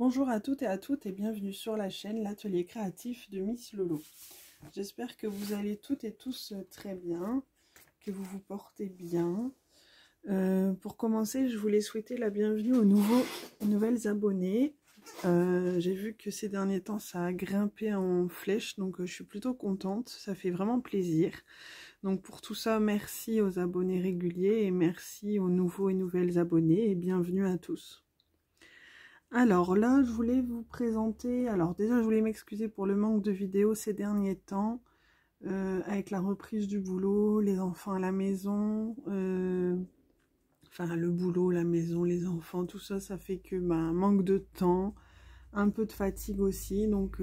Bonjour à toutes et bienvenue sur la chaîne L'Atelier Créatif de Miss Lolo. J'espère que vous allez toutes et tous très bien, que vous vous portez bien. Pour commencer, je voulais souhaiter la bienvenue aux nouvelles abonnés. J'ai vu que ces derniers temps ça a grimpé en flèche, donc je suis plutôt contente, ça fait vraiment plaisir. Donc pour tout ça, merci aux abonnés réguliers et merci aux nouveaux et nouvelles abonnés et bienvenue à tous. Alors là, je voulais vous présenter, alors déjà je voulais m'excuser pour le manque de vidéos ces derniers temps, avec la reprise du boulot, les enfants à la maison, enfin le boulot, la maison, les enfants, tout ça, ça fait que manque de temps, un peu de fatigue aussi, donc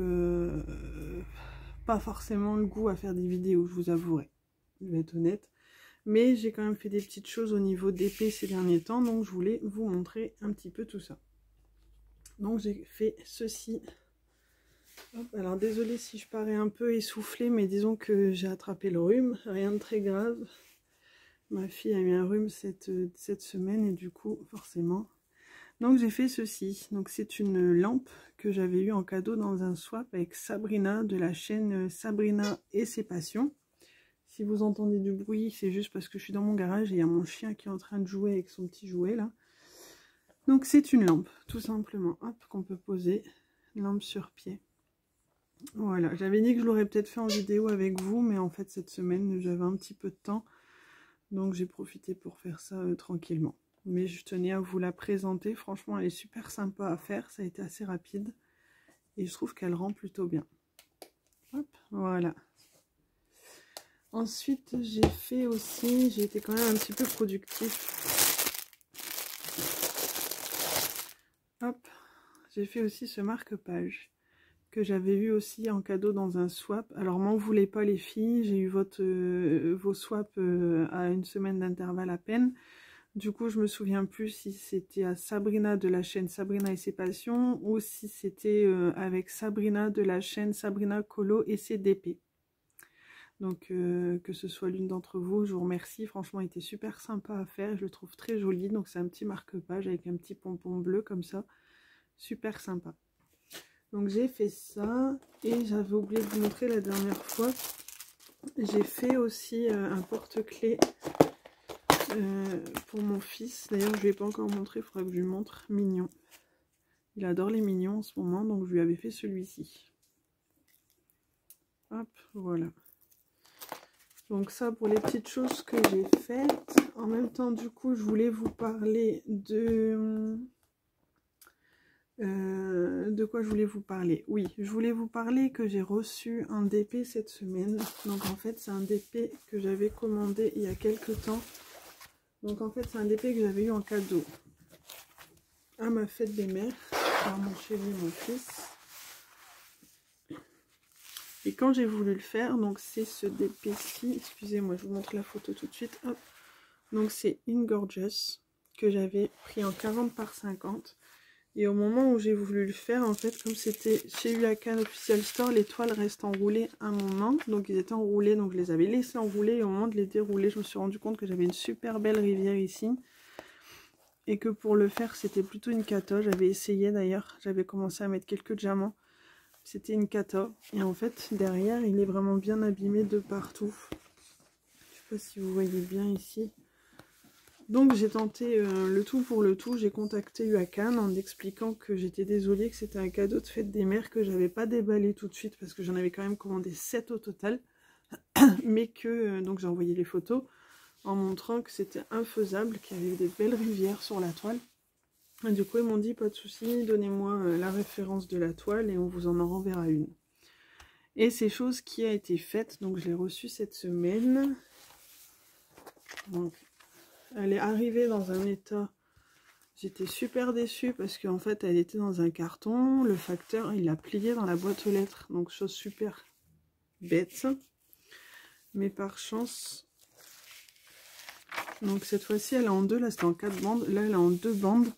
pas forcément le goût à faire des vidéos, je vous avouerai, je vais être honnête. Mais j'ai quand même fait des petites choses au niveau d'épée ces derniers temps, donc je voulais vous montrer un petit peu tout ça. Donc j'ai fait ceci. Hop, alors désolée si je parais un peu essoufflée, mais disons que j'ai attrapé le rhume, rien de très grave. Ma fille a eu un rhume cette semaine et du coup forcément. Donc j'ai fait ceci. Donc c'est une lampe que j'avais eue en cadeau dans un swap avec Sabrina de la chaîne Sabrina et ses passions. Si vous entendez du bruit, c'est juste parce que je suis dans mon garage et il y a mon chien qui est en train de jouer avec son petit jouet là. Donc c'est une lampe, tout simplement, hop, qu'on peut poser, lampe sur pied. Voilà, j'avais dit que je l'aurais peut-être fait en vidéo avec vous, mais en fait cette semaine j'avais un petit peu de temps, donc j'ai profité pour faire ça tranquillement. Mais je tenais à vous la présenter, franchement elle est super sympa à faire, ça a été assez rapide, et je trouve qu'elle rend plutôt bien. Hop, voilà. Ensuite j'ai fait aussi, j'ai été quand même un petit peu productif. Hop, j'ai fait aussi ce marque-page que j'avais eu aussi en cadeau dans un swap. Alors m'en voulez pas les filles, j'ai eu vos swaps à une semaine d'intervalle à peine. Du coup je me souviens plus si c'était à Sabrina de la chaîne Sabrina et ses passions ou si c'était avec Sabrina de la chaîne Sabrina Colo et ses DP. Donc que ce soit l'une d'entre vous, je vous remercie, franchement il était super sympa à faire, je le trouve très joli. Donc c'est un petit marque-page avec un petit pompon bleu comme ça, super sympa. Donc j'ai fait ça, et j'avais oublié de vous montrer la dernière fois, j'ai fait aussi un porte-clés pour mon fils. D'ailleurs je ne lui ai pas encore montré, il faudra que je lui montre, mignon. Il adore les mignons en ce moment, donc je lui avais fait celui-ci. Hop, voilà. Donc ça pour les petites choses que j'ai faites. En même temps du coup je voulais vous parler de quoi je voulais vous parler. Oui, je voulais vous parler que j'ai reçu un DP cette semaine. Donc en fait c'est un DP que j'avais commandé il y a quelques temps. Donc en fait c'est un DP que j'avais eu en cadeau à ma fête des mères par mon chéri et mon fils. Et quand j'ai voulu le faire, donc c'est ce DP-ci, excusez-moi je vous montre la photo tout de suite. Hop. Donc c'est une Gorgeous que j'avais pris en 40 par 50. Et au moment où j'ai voulu le faire, en fait, comme c'était chez Ulakan Official Store, les toiles restent enroulées un moment. Donc ils étaient enroulés, donc je les avais laissés enrouler. Et au moment de les dérouler, je me suis rendu compte que j'avais une super belle rivière ici. Et que pour le faire, c'était plutôt une cata. J'avais essayé d'ailleurs, j'avais commencé à mettre quelques diamants. C'était une cata. Et en fait, derrière, il est vraiment bien abîmé de partout. Je sais pas si vous voyez bien ici. Donc j'ai tenté le tout pour le tout, j'ai contacté Ulakan en expliquant que j'étais désolée, que c'était un cadeau de fête des mères que j'avais pas déballé tout de suite parce que j'en avais quand même commandé 7 au total, mais que donc j'ai envoyé les photos en montrant que c'était infaisable, qu'il y avait des belles rivières sur la toile. Et du coup ils m'ont dit pas de souci, donnez-moi la référence de la toile et on vous en renverra une. Et c'est chose qui a été faite, donc je l'ai reçue cette semaine. Donc elle est arrivée dans un état, j'étais super déçue parce qu'en fait elle était dans un carton, le facteur il l'a plié dans la boîte aux lettres, donc chose super bête, mais par chance, donc cette fois-ci elle est en deux, là c'était en 4 bandes, là elle est en 2 bandes,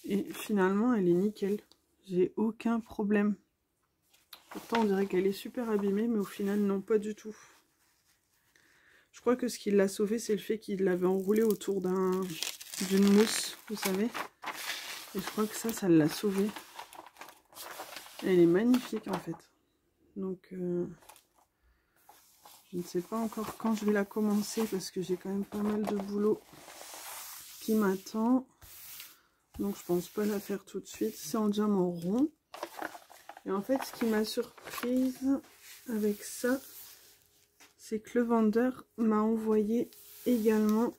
et finalement elle est nickel, j'ai aucun problème. Pourtant on dirait qu'elle est super abîmée, mais au final non, pas du tout. Je crois que ce qui l'a sauvée, c'est le fait qu'il l'avait enroulé autour d'une mousse, vous savez. Et je crois que ça l'a sauvé. Elle est magnifique en fait. Donc je ne sais pas encore quand je vais la commencer parce que j'ai quand même pas mal de boulot qui m'attend. Donc je pense pas la faire tout de suite. C'est en diamant rond. Et en fait ce qui m'a surprise avec ça, c'est que le vendeur m'a envoyé également,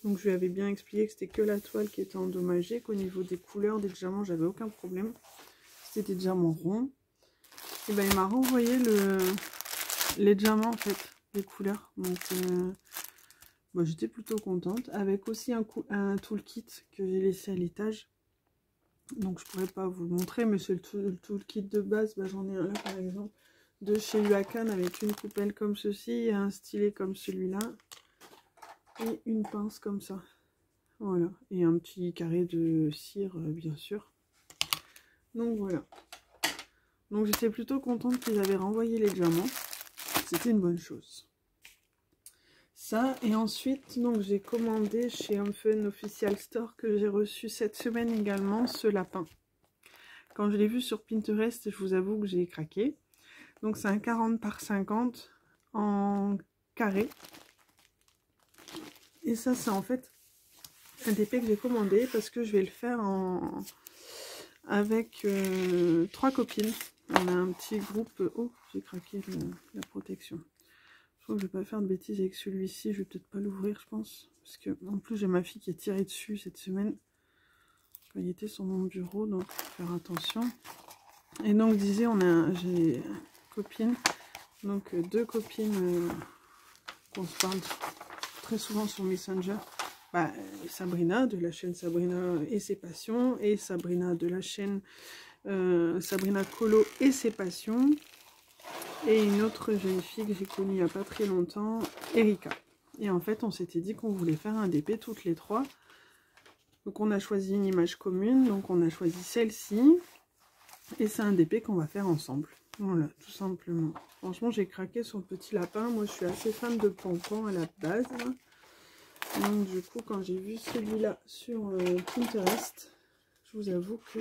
donc je lui avais bien expliqué que c'était que la toile qui était endommagée, qu'au niveau des couleurs des diamants j'avais aucun problème, c'était des diamants ronds. Et ben il m'a renvoyé les diamants en fait, les couleurs, donc bon, j'étais plutôt contente, avec aussi un toolkit que j'ai laissé à l'étage. Donc je pourrais pas vous le montrer, mais c'est le toolkit de base. Bah, j'en ai un là par exemple de chez Luacan avec une coupelle comme ceci et un stylet comme celui-là et une pince comme ça. Voilà, et un petit carré de cire bien sûr. Donc voilà. Donc j'étais plutôt contente qu'ils avaient renvoyé les diamants. C'était une bonne chose. Ça, et ensuite donc j'ai commandé chez Home Fun Official Store, que j'ai reçu cette semaine également, ce lapin. Quand je l'ai vu sur Pinterest, je vous avoue que j'ai craqué. Donc c'est un 40 par 50 en carré. Et ça c'est en fait un DP que j'ai commandé parce que je vais le faire avec 3 copines. On a un petit groupe. Oh, j'ai craqué la protection. Je crois que je vais pas faire de bêtises avec celui-ci. Je vais peut-être pas l'ouvrir, je pense. Parce que en plus j'ai ma fille qui est tirée dessus cette semaine. Quand il était sur mon bureau, donc faut faire attention. Et donc je disais, j'ai copine. Donc 2 copines qu'on se parle très souvent sur Messenger. Bah, Sabrina de la chaîne Sabrina et ses passions, et Sabrina de la chaîne Sabrina Colo et ses passions, et une autre jeune fille que j'ai connue il n'y a pas très longtemps, Erika. Et en fait on s'était dit qu'on voulait faire un DP toutes les 3. Donc on a choisi une image commune, donc on a choisi celle-ci, et c'est un DP qu'on va faire ensemble. Voilà, tout simplement. Franchement j'ai craqué sur le petit lapin. Moi je suis assez fan de Panpan à la base. Donc du coup quand j'ai vu celui-là sur Pinterest, je vous avoue que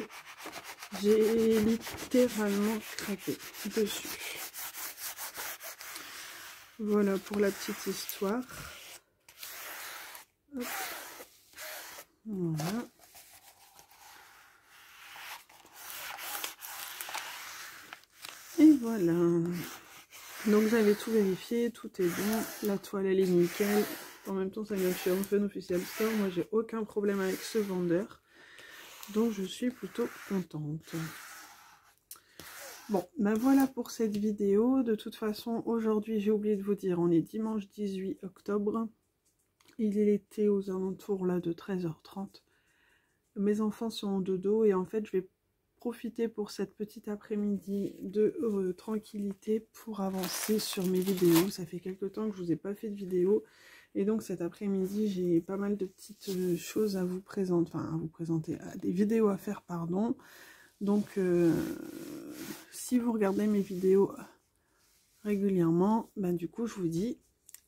j'ai littéralement craqué dessus. Voilà pour la petite histoire. Hop. Voilà. Et voilà. Donc j'avais tout vérifié, tout est bon. La toile elle est nickel. En même temps ça vient de chez Home Fun Official Store. Moi j'ai aucun problème avec ce vendeur. Donc je suis plutôt contente. Bon, ben voilà pour cette vidéo. De toute façon, aujourd'hui, j'ai oublié de vous dire, on est dimanche 18 octobre. Il est l'été aux alentours là de 13h30. Mes enfants sont en dodo et en fait, je vais profiter pour cette petite après-midi de tranquillité pour avancer sur mes vidéos. Ça fait quelques temps que je vous ai pas fait de vidéo. Et donc cet après-midi, j'ai pas mal de petites choses à vous présenter, des vidéos à faire, pardon. Donc, si vous regardez mes vidéos régulièrement, ben, du coup, je vous dis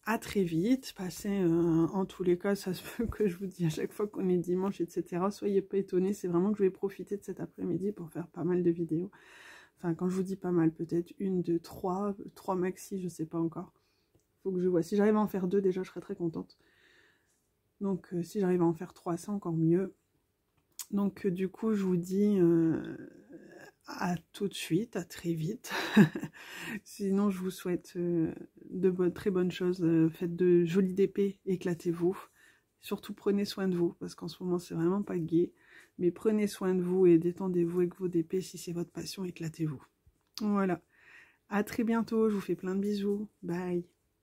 à très vite. Passez, en tous les cas, ça se peut que je vous dis à chaque fois qu'on est dimanche, etc. Soyez pas étonnés, c'est vraiment que je vais profiter de cet après-midi pour faire pas mal de vidéos. Enfin, quand je vous dis pas mal, peut-être 1, 2, 3 maxi, je sais pas encore. Faut que je vois. Si j'arrive à en faire 2, déjà, je serais très contente. Donc, si j'arrive à en faire 3, c'est encore mieux. Donc, du coup, je vous dis à tout de suite, à très vite. Sinon, je vous souhaite très bonnes choses. Faites de jolies DP, éclatez-vous. Surtout, prenez soin de vous, parce qu'en ce moment, c'est vraiment pas gai. Mais prenez soin de vous et détendez-vous avec vos DP. Si c'est votre passion, éclatez-vous. Voilà. À très bientôt. Je vous fais plein de bisous. Bye.